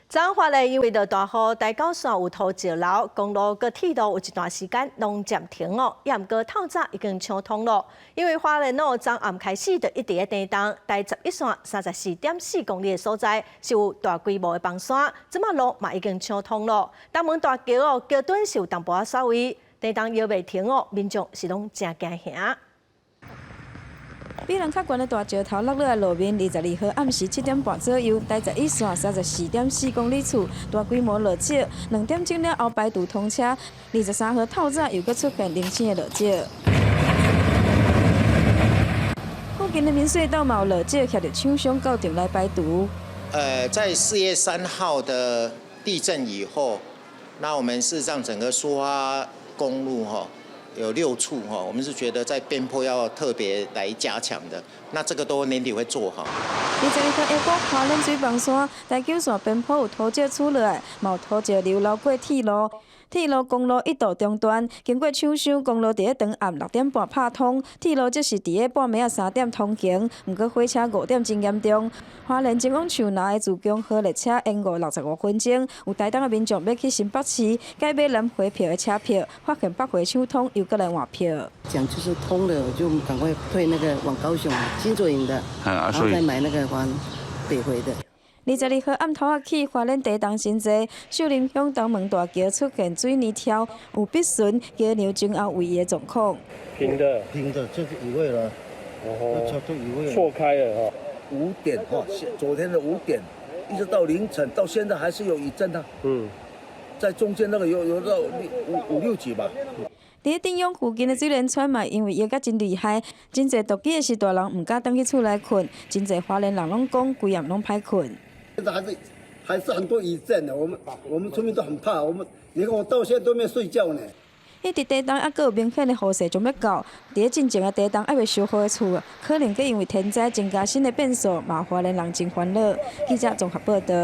彰化咧，因为着大雨，大高线有土石流，公路佮铁路有一段时间拢暂停哦。也毋过透早已经畅通了，因为花莲路昨暗开始就一直在地动，在11线34.4公里的所在是有大规模的崩山，即马路嘛已经畅通了。东门大桥哦，桥墩是有淡薄仔稍微地动摇袂停哦，民众是拢真惊吓。 比人较悬的大石头落落来路面，22号暗时7点半左右，在11线34.4公里处大规模落石，2点钟了后排除通车。23号透早又搁出现零星的落石。附近的民隧道嘛有落石，徛着厂商到场来排除。在4月3号的地震以后，那我们事实上整个苏花公路有6处我们是觉得在边坡要特别来加强的，那这个都年底会做好。22号下晡，花莲水崩山大桥线边坡有土石出落来，嘛有土石流流过铁路。 铁路公路一度中断，经过厂商公路伫咧长暗6点半拍通，铁路则是伫咧半暝3点通行，毋过火车5点真严重。花莲前往树林的自强号列车延误65分钟，有台东的民众要去新北市改买南回票的车票，发现北回抢通又过来换票。讲就是通了，我就赶快退那个往高雄新左营的，然后再买那个往北回的。 22号暗头仔起，花莲地动真济，秀林乡东门大桥出现水泥条，有必顺桥梁前后位移的状况。平的，就是移位了，都移位了，错开了5点昨天的5点，一直到凌晨，到现在还是有余震啊。在中间那个有到5、6级吧。 伫定永附近的水莲川嘛，因为摇甲真厉害，真侪独居的是大人唔敢返去厝内困，真侪花莲人拢讲规夜拢歹困。 现在还是很多余震的，我们村民都很怕。你看我到现在都没有睡觉呢。迄伫地动还佫有明显的雨势将要到，伫咧进前的地动还未修好的厝，可能佫因为天灾增加新的变数，嘛花莲人真烦恼。记者综合报道。